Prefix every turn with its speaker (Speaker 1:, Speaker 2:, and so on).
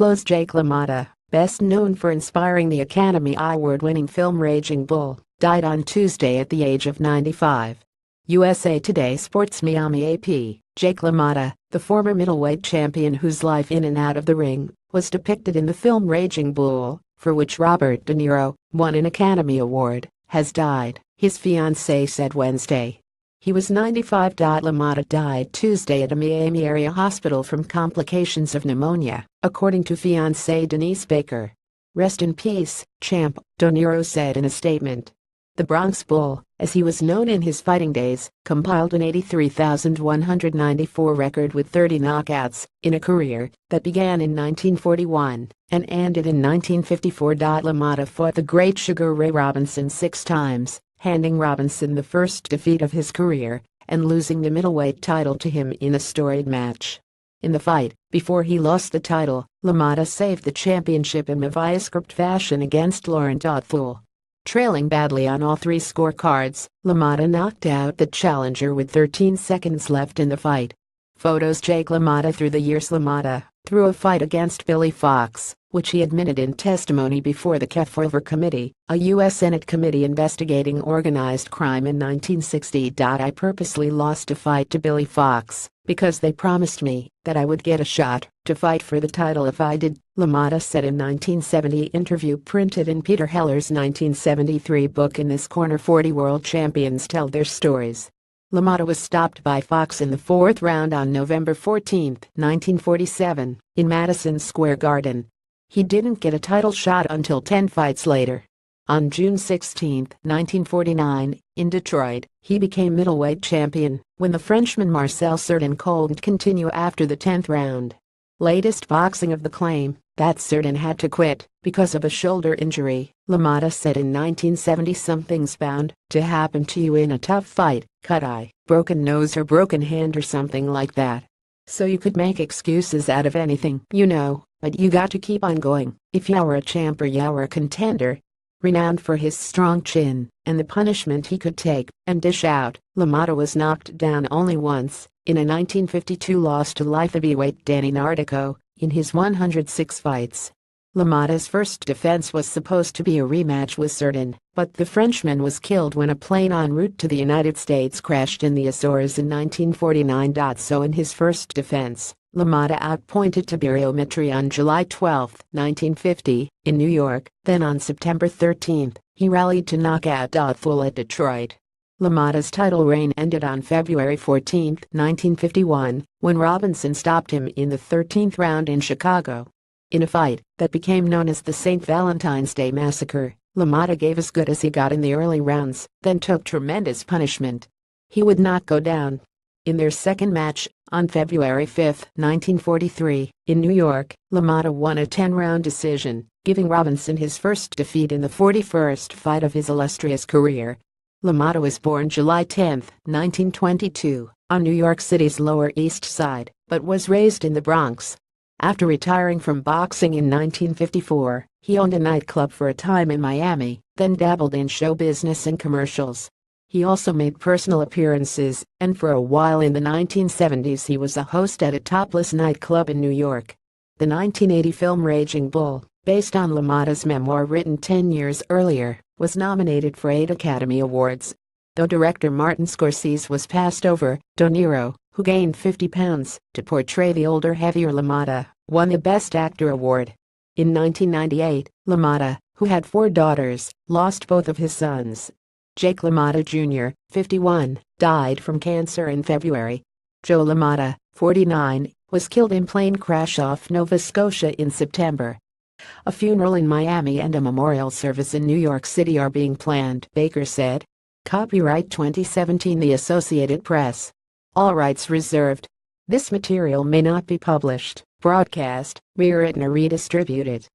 Speaker 1: Jake LaMotta, best known for inspiring the Academy Award-winning film Raging Bull, died on Tuesday at the age of 95. USA Today Sports Miami AP, Jake LaMotta, the former middleweight champion whose life in and out of the ring was depicted in the film Raging Bull, for which Robert De Niro won an Academy Award, has died, his fiancée said Wednesday. He was 95. LaMotta died Tuesday at a Miami area hospital from complications of pneumonia, according to fiancée Denise Baker. "Rest in peace, champ," De Niro said in a statement. The Bronx Bull, as he was known in his fighting days, compiled an 83,194 record with 30 knockouts in a career that began in 1941 and ended in 1954. LaMotta fought the great Sugar Ray Robinson 6 times, handing Robinson the first defeat of his career and losing the middleweight title to him in a storied match. In the fight, before he lost the title, LaMotta saved the championship in Maviascript fashion against Laurent Dothul. Trailing badly on all 3 scorecards, LaMotta knocked out the challenger with 13 seconds left in the fight. Photos Jake LaMotta through the years. LaMotta, through a fight against Billy Fox, which he admitted in testimony before the Kefauver Committee, a U.S. Senate committee investigating organized crime in 1960. "I purposely lost a fight to Billy Fox because they promised me that I would get a shot to fight for the title if I did," LaMotta said in 1970 interview printed in Peter Heller's 1973 book In This Corner. 40 world champions tell their stories. LaMotta was stopped by Fox in the 4th round on November 14, 1947, in Madison Square Garden. He didn't get a title shot until 10 fights later. On June 16, 1949, in Detroit, he became middleweight champion when the Frenchman Marcel Cerdan couldn't continue after the 10th round. Latest boxing of the claim that Cerdan had to quit because of a shoulder injury. LaMotta said in 1970, "Something's bound to happen to you in a tough fight, cut eye, broken nose or broken hand or something like that. So you could make excuses out of anything, but you got to keep on going if you were a champ or you were a contender." Renowned for his strong chin and the punishment he could take and dish out, LaMotta was knocked down only once, in a 1952 loss to light heavyweight Danny Nardico, in his 106 fights. LaMotta's first defense was supposed to be a rematch with Cerdan, but the Frenchman was killed when a plane en route to the United States crashed in the Azores in 1949. So in his first defense, LaMotta outpointed Tiberio Mitri on July 12, 1950, in New York. Then on September 13, he rallied to knock out Dothul at Detroit. LaMotta's title reign ended on February 14, 1951, when Robinson stopped him in the 13th round in Chicago. In a fight that became known as the St. Valentine's Day Massacre, LaMotta gave as good as he got in the early rounds, then took tremendous punishment. He would not go down. In their second match, on February 5, 1943, in New York, LaMotta won a 10-round decision, giving Robinson his first defeat in the 41st fight of his illustrious career. LaMotta was born July 10, 1922, on New York City's Lower East Side, but was raised in the Bronx. After retiring from boxing in 1954, he owned a nightclub for a time in Miami, then dabbled in show business and commercials. He also made personal appearances, and for a while in the 1970s he was a host at a topless nightclub in New York. The 1980 film Raging Bull, based on LaMotta's memoir written 10 years earlier, was nominated for 8 Academy Awards. Though director Martin Scorsese was passed over, De Niro, who gained 50 pounds to portray the older, heavier LaMotta, won the Best Actor award. In 1998, LaMotta, who had 4 daughters, lost both of his sons. Jake LaMotta Jr., 51, died from cancer in February. Joe LaMotta, 49, was killed in plane crash off Nova Scotia in September. A funeral in Miami and a memorial service in New York City are being planned, Baker said. Copyright 2017 The Associated Press. All rights reserved. This material may not be published, broadcast, rewritten or redistributed.